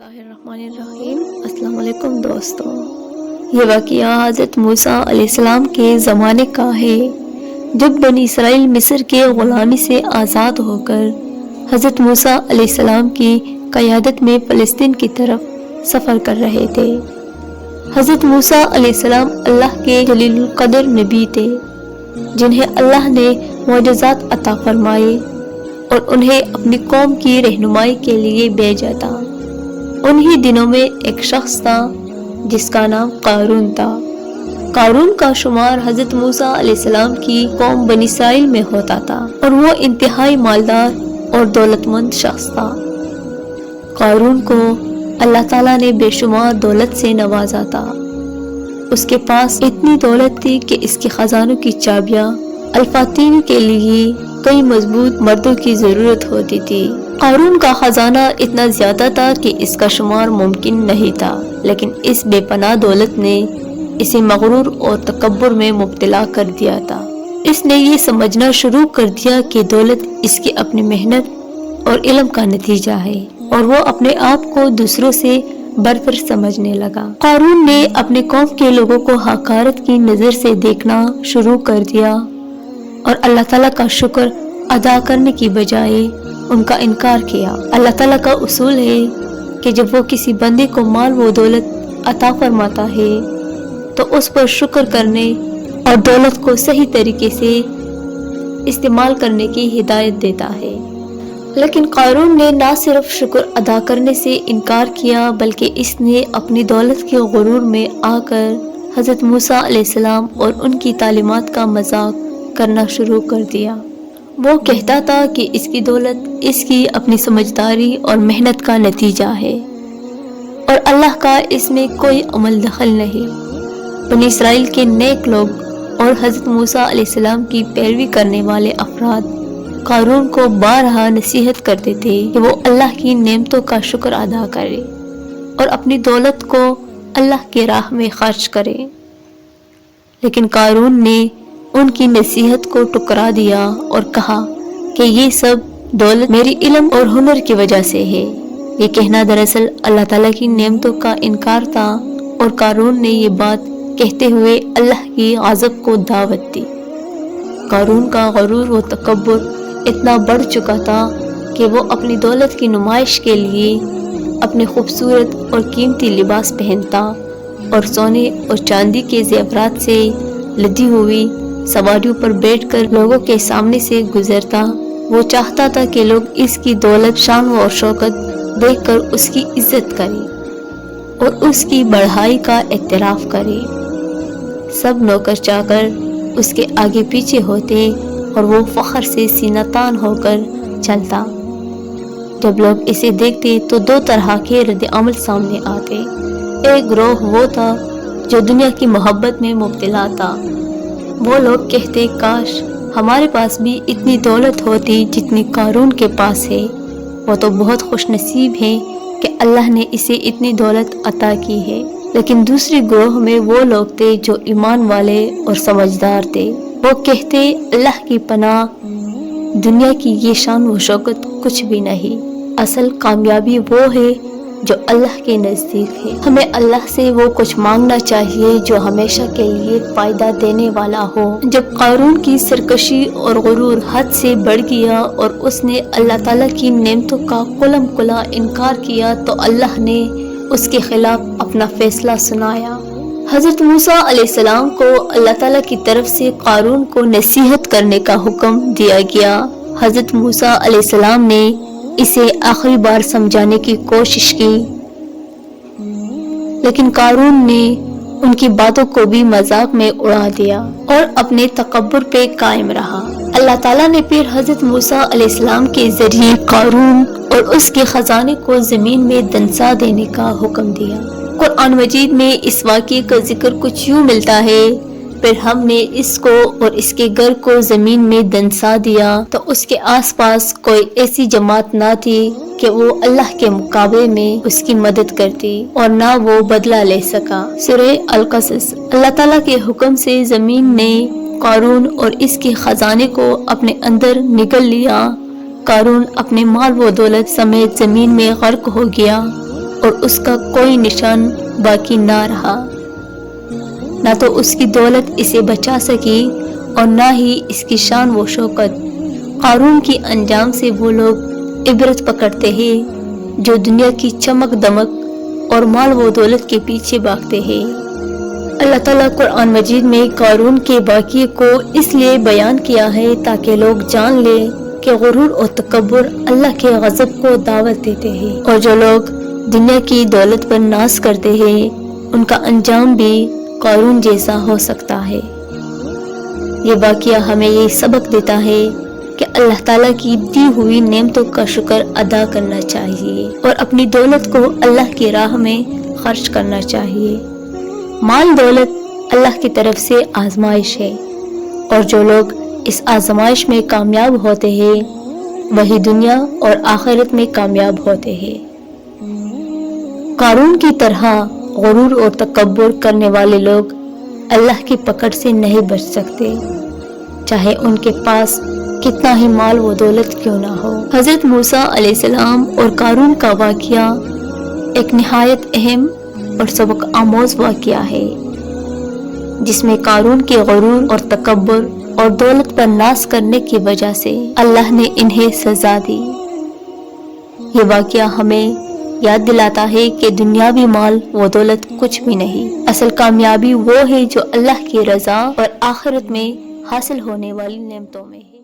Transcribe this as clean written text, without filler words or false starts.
बिस्मिल्लाहिर्रहमानिर्रहीम। अस्सलाम वालेकुम दोस्तों, ये वाक़या हज़रत मूसा अलैहिस्सलाम के ज़माने का है, जब बनी इसराइल मिस्र के ग़ुलामी से आज़ाद होकर हज़रत मूसा अलैहिस्सलाम की क़यादत में फ़लस्तीन की तरफ सफ़र कर रहे थे। हज़रत मूसा अलैहिस्सलाम अल्लाह के जलीलुल क़द्र नबी थे, जिन्हें अल्लाह ने मोजज़ात अता फरमाए और उन्हें अपनी कौम की रहनुमाई के लिए भेजा था। उन्हीं दिनों में एक शख्स था जिसका नाम क़ारून था। क़ारून का शुमार हज़रत मूसा अलैहिस्सलाम की कौम बनी इसराइल में होता था और वो इंतहाई मालदार और दौलतमंद शख्स था। क़ारून को अल्लाह ताला ने बेशुमार दौलत से नवाजा था। उसके पास इतनी दौलत थी कि इसके खजानों की चाबियां अल्फातीन के लिए कई मजबूत मर्दों की जरूरत होती थी। क़ारून का खजाना इतना ज्यादा था कि इसका शुमार मुमकिन नहीं था, लेकिन इस बेपनाह दौलत ने इसे मगरूर और तकब्बुर में मुब्तला कर दिया था। इसने ये समझना शुरू कर दिया कि दौलत इसकी अपनी मेहनत और इल्म का नतीजा है और वो अपने आप को दूसरों से बरतर समझने लगा। क़ारून ने अपने कौम के लोगों को हकारत की नजर से देखना शुरू कर दिया और अल्लाह ताला का शुक्र अदा करने की बजाय उनका इनकार किया। अल्लाह ताला का उसूल है कि जब वो किसी बंदे को माल व दौलत अता फरमाता है तो उस पर शुक्र करने और दौलत को सही तरीके से इस्तेमाल करने की हिदायत देता है। लेकिन क़ारून ने ना सिर्फ शुक्र अदा करने से इनकार किया, बल्कि इसने अपनी दौलत के गुरूर में आकर हज़रत मूसा अलैहिस्सलाम और उनकी तालीमात का मजाक करना शुरू कर दिया। वो कहता था कि इसकी दौलत इसकी अपनी समझदारी और मेहनत का नतीजा है और अल्लाह का इसमें कोई अमल दखल नहीं। बनी इसराइल के नेक लोग और हज़रत मूसा अलैहिस्सलाम की पैरवी करने वाले अफराद क़ारून को बारहा नसीहत करते थे कि वो अल्लाह की नेमतों का शुक्र अदा करे और अपनी दौलत को अल्लाह के राह में खर्च करे। लेकिन क़ारून ने उनकी नसीहत को टुकरा दिया और कहा कि ये सब दौलत मेरी इल्म और हुनर की वजह से है। ये कहना दरअसल अल्लाह ताला की नेमतों का इनकार था और क़ारून ने ये बात कहते हुए अल्लाह की गज़ब को दावत दी। क़ारून का गरूर व तकब्बुर इतना बढ़ चुका था कि वो अपनी दौलत की नुमाइश के लिए अपने खूबसूरत और कीमती लिबास पहनता और सोने और चांदी के ज़ेवरात से लदी हुई सवारियों पर बैठकर लोगों के सामने से गुजरता। वो चाहता था कि लोग इसकी दौलत, शान और शौकत देखकर उसकी इज्जत करें और उसकी बढ़ाई का एतराफ़ करें। सब नौकर चाकर उसके आगे पीछे होते और वो फख्र से सीना तान होकर चलता। जब लोग इसे देखते तो दो तरह के रद्द अमल सामने आते। एक ग्रोह वो था जो दुनिया की मोहब्बत में मुब्तला था। वो लोग कहते, काश हमारे पास भी इतनी दौलत होती जितनी क़ारून के पास है। वो तो बहुत खुशनसीब है कि अल्लाह ने इसे इतनी दौलत अता की है। लेकिन दूसरी ग्रोह में वो लोग थे जो ईमान वाले और समझदार थे। वो कहते, अल्लाह की पनाह, दुनिया की ये शान व शौकत कुछ भी नहीं। असल कामयाबी वो है जो अल्लाह के नज़दीक है। हमें अल्लाह से वो कुछ मांगना चाहिए जो हमेशा के लिए फ़ायदा देने वाला हो। जब क़ारून की सरकशी और गुरूर हद से बढ़ गया और उसने अल्लाह ताला की नेमतों का कुलम कुला इनकार किया तो अल्लाह ने उसके खिलाफ अपना फैसला सुनाया। हज़रत मूसा अलैहिस्सलाम को अल्लाह ताला की तरफ से क़ारून को नसीहत करने का हुक्म दिया गया। हज़रत मूसा अलैहिस्सलाम ने इसे आखिरी बार समझाने की कोशिश की, लेकिन क़ारून ने उनकी बातों को भी मजाक में उड़ा दिया और अपने तकब्बुर पे कायम रहा। अल्लाह ताला ने फिर हज़रत मूसा अलैहिस्सलाम के जरिए क़ारून और उसके खजाने को जमीन में दंसा देने का हुक्म दिया। कुरान मजीद में इस वाक़े का जिक्र कुछ यूँ मिलता है, फिर हमने इसको और इसके घर को जमीन में दंसा दिया तो उसके आसपास कोई ऐसी जमात ना थी कि वो अल्लाह के मुकाबले में उसकी मदद करती और ना वो बदला ले सका। सूरह अल-क़सस। अल्लाह ताला के हुक्म से जमीन ने क़ारून और इसके खजाने को अपने अंदर निगल लिया। क़ारून अपने माल व दौलत समेत जमीन में गर्क हो गया اور اس کا کوئی نشان باقی نہ رہا۔ نہ تو اس کی دولت اسے بچا سکی اور نہ ہی اس کی شان و شوکت۔ قارون کی انجام سے وہ لوگ عبرت پکڑتے ہیں جو دنیا کی چمک دمک اور مال و دولت کے پیچھے بھاگتے ہیں۔ اللہ تعالیٰ قرآن مجید میں قارون کے واقعے کو اس لیے بیان کیا ہے تاکہ لوگ جان لیں کہ غرور اور تکبر اللہ کے غضب کو دعوت دیتے ہیں، اور جو لوگ دنیا کی دولت پر ناز کرتے ہیں ان کا انجام بھی قارون جیسا ہو سکتا ہے۔ یہ واقعہ ہمیں یہ سبق دیتا ہے کہ اللہ تعالیٰ کی دی ہوئی نعمتوں کا شکر ادا کرنا چاہیے اور اپنی دولت کو اللہ کی راہ میں خرچ کرنا چاہیے۔ مال دولت اللہ کی طرف سے آزمائش ہے، اور جو لوگ اس آزمائش میں کامیاب ہوتے ہیں وہی دنیا اور آخرت میں کامیاب ہوتے ہیں۔ قارون کی طرح غرور اور تکبر کرنے والے لوگ اللہ کی پکڑ سے نہیں بچ سکتے، چاہے ان کے پاس کتنا ہی مال و دولت کیوں نہ ہو۔ حضرت موسیٰ علیہ السلام اور قارون کا واقعہ ایک نہایت اہم اور سبق آموز واقعہ ہے، جس میں قارون کے غرور اور تکبر اور دولت پر ناز کرنے کی وجہ سے اللہ نے انہیں سزا دی۔ یہ واقعہ ہمیں یاد دلاتا ہے کہ دنیاوی مال و دولت کچھ بھی نہیں، اصل کامیابی وہ ہے جو اللہ کی رضا اور آخرت میں حاصل ہونے والی نعمتوں میں ہے۔